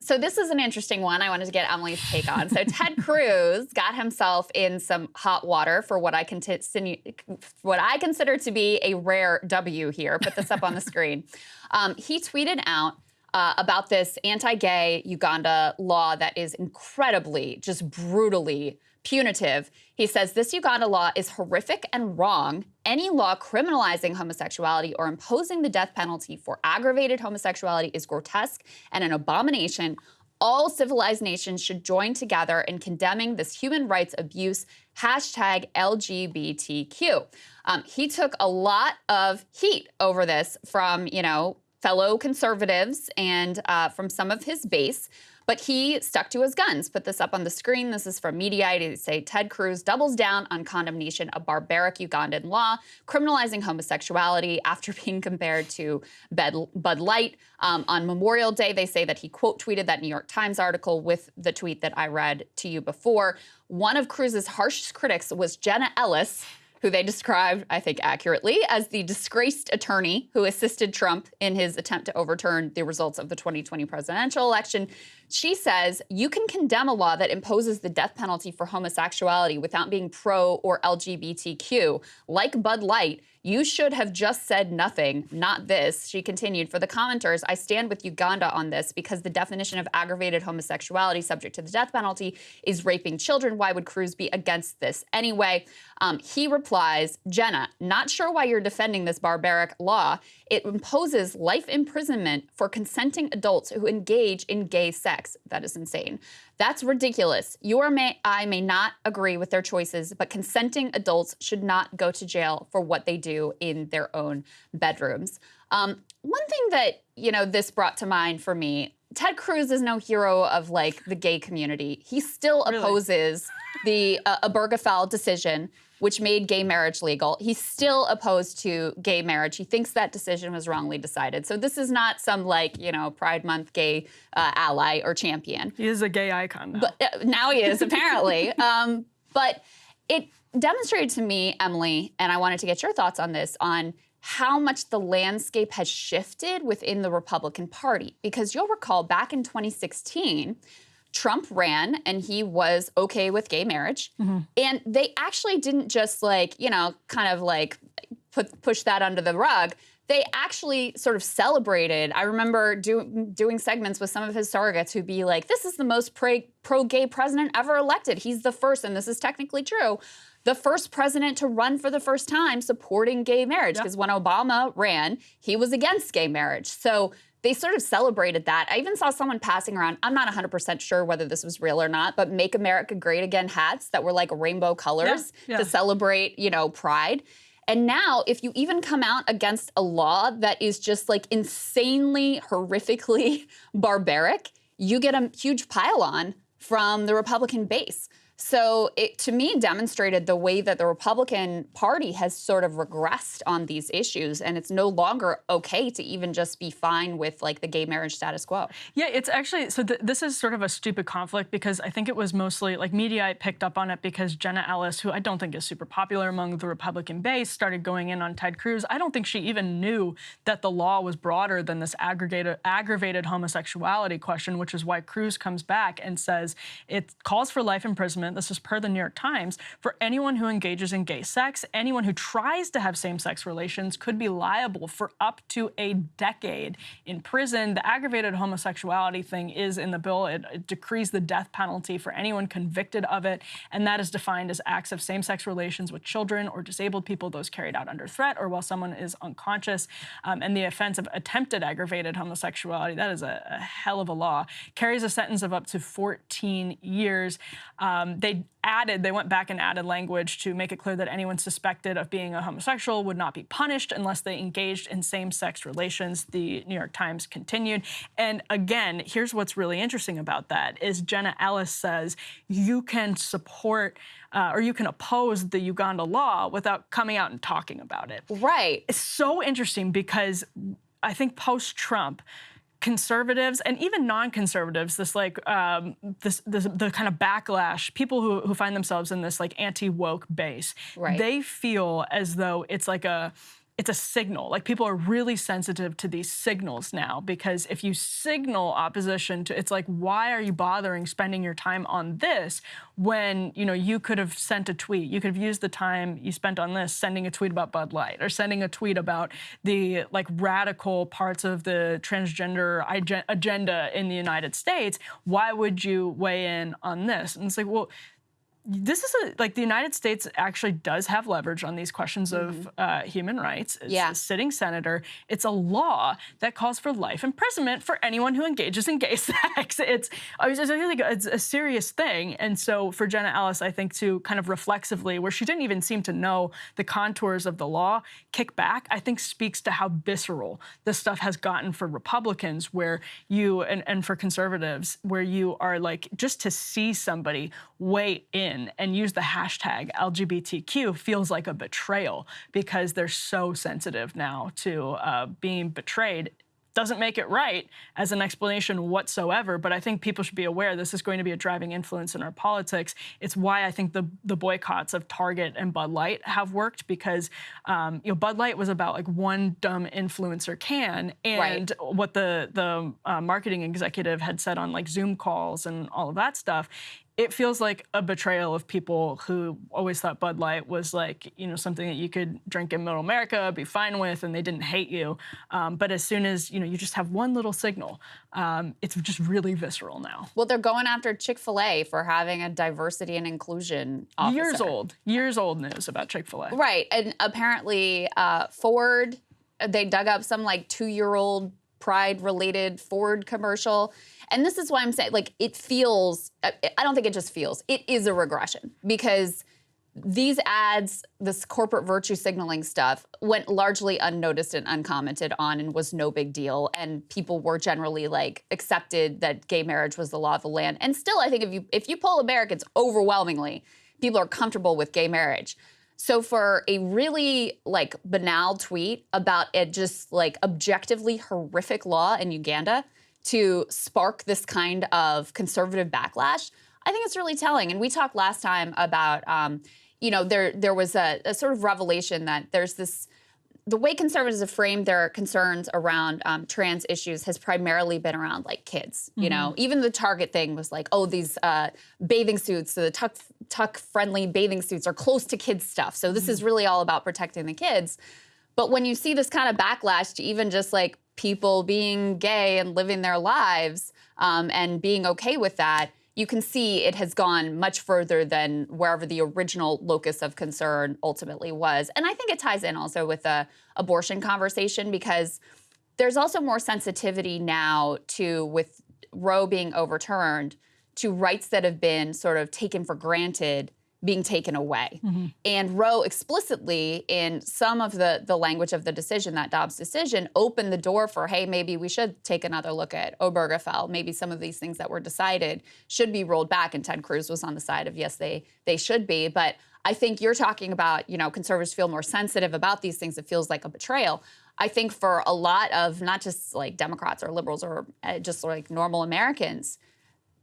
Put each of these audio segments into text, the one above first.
So this is an interesting one I wanted to get Emily's take on. So Ted Cruz got himself in some hot water for what I consider to be a rare W here. Put this up on the screen. He tweeted out about this anti-gay Uganda law that is incredibly, just brutally punitive. He says, this Uganda law is horrific and wrong. Any law criminalizing homosexuality or imposing the death penalty for aggravated homosexuality is grotesque and an abomination. All civilized nations should join together in condemning this human rights abuse, #LGBTQ. He took a lot of heat over this from, fellow conservatives and from some of his base. But he stuck to his guns. Put this up on the screen. This is from Mediaite. They say Ted Cruz doubles down on condemnation of barbaric Ugandan law, criminalizing homosexuality after being compared to Bud Light. On Memorial Day, they say that he quote tweeted that New York Times article with the tweet that I read to you before. One of Cruz's harshest critics was Jenna Ellis, who they described, I think accurately, as the disgraced attorney who assisted Trump in his attempt to overturn the results of the 2020 presidential election. She says, you can condemn a law that imposes the death penalty for homosexuality without being pro or LGBTQ. Like Bud Light, you should have just said nothing, not this. She continued, for the commenters, I stand with Uganda on this because the definition of aggravated homosexuality subject to the death penalty is raping children. Why would Cruz be against this anyway? He replies, Jenna, not sure why you're defending this barbaric law. It imposes life imprisonment for consenting adults who engage in gay sex. That is insane. That's ridiculous. I may not agree with their choices, but consenting adults should not go to jail for what they do in their own bedrooms. One thing that, this brought to mind for me, Ted Cruz is no hero of the gay community. He still opposes the Obergefell decision, which made gay marriage legal. He's still opposed to gay marriage. He thinks that decision was wrongly decided. So this is not some Pride Month gay ally or champion. He is a gay icon now. But now he is, apparently. But it demonstrated to me, Emily, and I wanted to get your thoughts on this, on how much the landscape has shifted within the Republican Party. Because you'll recall back in 2016, Trump ran and he was okay with gay marriage. Mm-hmm. And they actually didn't just push that under the rug. They actually sort of celebrated. I remember doing segments with some of his surrogates who'd be like, this is the most pro-gay president ever elected. He's the first, and this is technically true, the first president to run for the first time supporting gay marriage. Because when Obama ran, he was against gay marriage. So they sort of celebrated that. I even saw someone passing around, I'm not 100% sure whether this was real or not, but Make America Great Again hats that were like rainbow colors to celebrate, Pride. And now, if you even come out against a law that is just insanely, horrifically barbaric, you get a huge pile-on from the Republican base. So it, to me, demonstrated the way that the Republican Party has sort of regressed on these issues, and it's no longer okay to even just be fine with the gay marriage status quo. Yeah, it's actually, so this is sort of a stupid conflict because I think it was mostly, Mediaite picked up on it because Jenna Ellis, who I don't think is super popular among the Republican base, started going in on Ted Cruz. I don't think she even knew that the law was broader than this aggravated homosexuality question, which is why Cruz comes back and says it calls for life imprisonment. This is per the New York Times. For anyone who engages in gay sex, anyone who tries to have same-sex relations could be liable for up to a decade in prison. The aggravated homosexuality thing is in the bill. It decrees the death penalty for anyone convicted of it, and that is defined as acts of same-sex relations with children or disabled people, those carried out under threat or while someone is unconscious. And the offense of attempted aggravated homosexuality, that is a hell of a law, carries a sentence of up to 14 years. They went back and added language to make it clear that anyone suspected of being a homosexual would not be punished unless they engaged in same-sex relations, the New York Times continued. And again, here's what's really interesting about that is Jenna Ellis says you can support or you can oppose the Uganda law without coming out and talking about it. Right. It's so interesting because I think post-Trump, conservatives and even non-conservatives, the kind of backlash, people who find themselves in this anti-woke base, they feel as though it's it's a signal. Like, people are really sensitive to these signals now, because if you signal opposition to, it's like, why are you bothering spending your time on this when, you know, you could have sent a tweet? You could have used the time you spent on this sending a tweet about Bud Light, or sending a tweet about the like radical parts of the transgender agenda in the United States. Why would you weigh in on this? And it's like, well, this is like, the United States actually does have leverage on these questions of human rights. It's a sitting senator. It's a law that calls for life imprisonment for anyone who engages in gay sex. It's a serious thing. And so for Jenna Ellis, I think, to kind of reflexively, where she didn't even seem to know the contours of the law, kick back, I think speaks to how visceral this stuff has gotten for Republicans, where you, and for conservatives, where you are like, just to see somebody weigh in and use the hashtag LGBTQ feels like a betrayal, because they're so sensitive now to being betrayed. Doesn't make it right as an explanation whatsoever, but I think people should be aware this is going to be a driving influence in our politics. It's why I think the boycotts of Target and Bud Light have worked, because you know, Bud Light was about like one dumb influencer can, and what the marketing executive had said on like Zoom calls and all of that stuff. It feels like a betrayal of people who always thought Bud Light was like, you know, something that you could drink in middle America, be fine with, and they didn't hate you. But as soon as, you know, you just have one little signal, it's just really visceral now. Well, they're going after Chick-fil-A for having a diversity and inclusion officer. Years old news about Chick-fil-A. Right, and apparently Ford, they dug up some like 2-year-old Pride-related Ford commercial. And this is why I'm saying, like, it feels, I don't think it just feels, it is a regression, because these ads, this corporate virtue signaling stuff, went largely unnoticed and uncommented on and was no big deal. And people were generally like accepted that gay marriage was the law of the land. And still, I think if you poll Americans, overwhelmingly, people are comfortable with gay marriage. So for a really like banal tweet about a just like objectively horrific law in Uganda to spark this kind of conservative backlash, I think it's really telling. And we talked last time about, you know, there was a sort of revelation that there's this, the way conservatives have framed their concerns around trans issues has primarily been around like kids. You know, even the Target thing was like, oh, these bathing suits, the tuck-friendly bathing suits are close to kids stuff. So this is really all about protecting the kids. But when you see this kind of backlash to even just like people being gay and living their lives and being okay with that, you can see it has gone much further than wherever the original locus of concern ultimately was. And I think it ties in also with the abortion conversation, because there's also more sensitivity now to, with Roe being overturned, to rights that have been sort of taken for granted being taken away. And Roe explicitly, in some of the language of the decision, that Dobbs decision, opened the door for, hey, maybe we should take another look at Obergefell. Maybe some of these things that were decided should be rolled back. And Ted Cruz was on the side of, yes, they should be. But I think you're talking about, you know, conservatives feel more sensitive about these things. It feels like a betrayal. I think for a lot of not just like Democrats or liberals or just like normal Americans,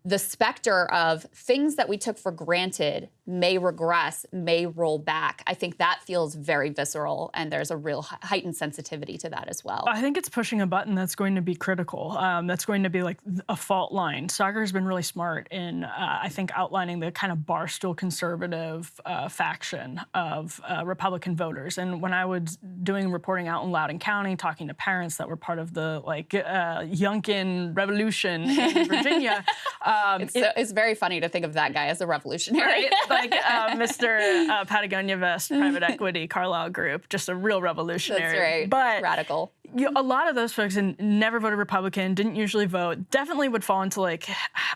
the specter of things that we took for granted may regress, may roll back. I think that feels very visceral, and there's a real heightened sensitivity to that as well. I think it's pushing a button that's going to be critical. That's going to be like a fault line. Saagar's been really smart in, I think, outlining the kind of barstool conservative faction of Republican voters. And when I was doing reporting out in Loudoun County, talking to parents that were part of the like Yunkin Revolution in Virginia, it's very funny to think of that guy as a revolutionary. Right? Like Mr. Patagonia Vest, private equity, Carlyle Group, just a real revolutionary. That's right, but radical. A lot of those folks never voted Republican, didn't usually vote, definitely would fall into like,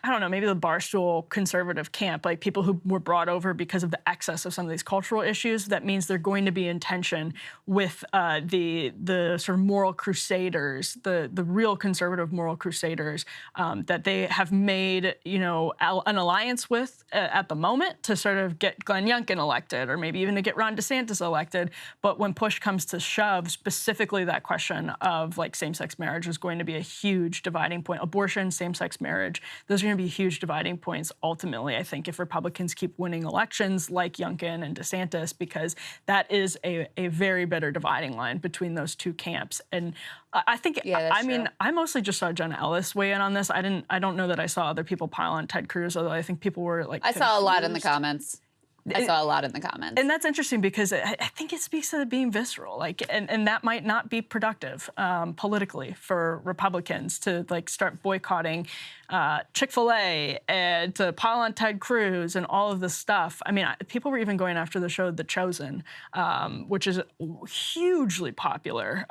I don't know, maybe the barstool conservative camp, like people who were brought over because of the excess of some of these cultural issues. That means they're going to be in tension with the sort of moral crusaders, the real conservative moral crusaders that they have made, you know, an alliance with at the moment to sort of get Glenn Youngkin elected, or maybe even to get Ron DeSantis elected. But when push comes to shove, specifically that question ban of like same-sex marriage is going to be a huge dividing point. Abortion, same-sex marriage, those are going to be huge dividing points ultimately, I think, if Republicans keep winning elections like Youngkin and DeSantis, because that is a very bitter dividing line between those two camps. And I think, I mean, I mostly just saw Jenna Ellis weigh in on this. I don't know that I saw other people pile on Ted Cruz, although I think people were like I saw a lot in the comments. I saw a lot in the comments. And that's interesting because I think it speaks to it being visceral, like, and that might not be productive politically for Republicans to like start boycotting Chick-fil-A and to pile on Ted Cruz and all of this stuff. I mean, people were even going after the show The Chosen, which is hugely popular.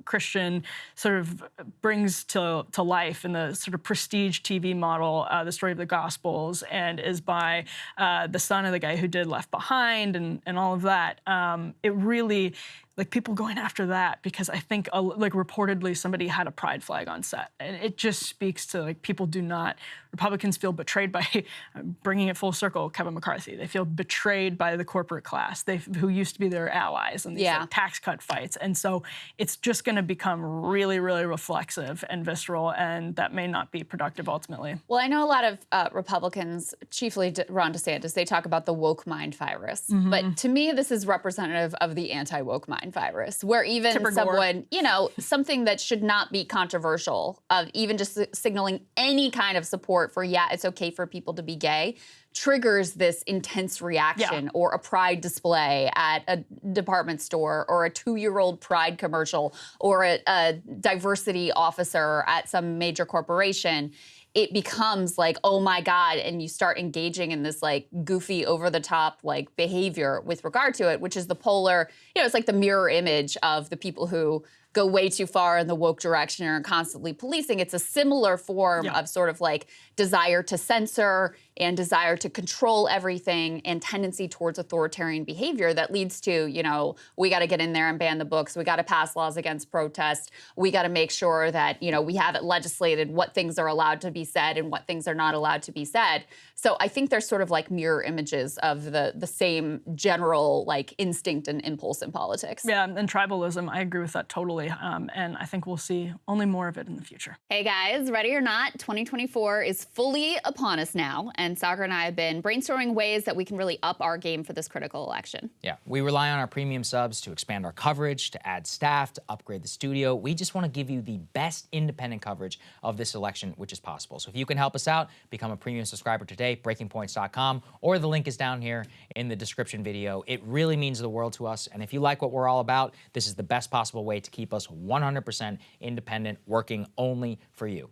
Christian sort of brings to life in the sort of prestige TV model the story of the Gospels, and is by the son of the guy who did Left Behind and all of that. It really, like, people going after that because I think like reportedly somebody had a pride flag on set, and it just speaks to like people do not. Republicans feel betrayed by bringing it full circle. Kevin McCarthy, they feel betrayed by the corporate class, who used to be their allies in these like, tax cut fights, and so it's just going to become really, really reflexive and visceral, and that may not be productive ultimately. Well, I know a lot of Republicans, chiefly Ron DeSantis, they talk about the woke mind virus, but to me, this is representative of the anti-woke mind virus, where even someone, you know, something that should not be controversial, of even just signaling any kind of support for, it's okay for people to be gay, triggers this intense reaction, or a pride display at a department store, or a 2-year-old pride commercial, or a diversity officer at some major corporation. It becomes like, oh my God, and you start engaging in this like goofy, over-the-top like behavior with regard to it, which is the polar, you know, it's like the mirror image of the people who go way too far in the woke direction and are constantly policing. It's a similar form of sort of like desire to censor and desire to control everything and tendency towards authoritarian behavior that leads to, you know, we got to get in there and ban the books. We got to pass laws against protest. We got to make sure that, you know, we have it legislated what things are allowed to be said and what things are not allowed to be said. So I think there's sort of like mirror images of the same general like instinct and impulse in politics. Yeah, and tribalism, I agree with that totally. And I think we'll see only more of it in the future. Hey guys, ready or not, 2024 is fully upon us now. And Sagar and I have been brainstorming ways that we can really up our game for this critical election. Yeah, we rely on our premium subs to expand our coverage, to add staff, to upgrade the studio. We just want to give you the best independent coverage of this election, which is possible. So if you can help us out, become a premium subscriber today, breakingpoints.com, or the link is down here in the description video. It really means the world to us. And if you like what we're all about, this is the best possible way to keep us 100% independent, working only for you.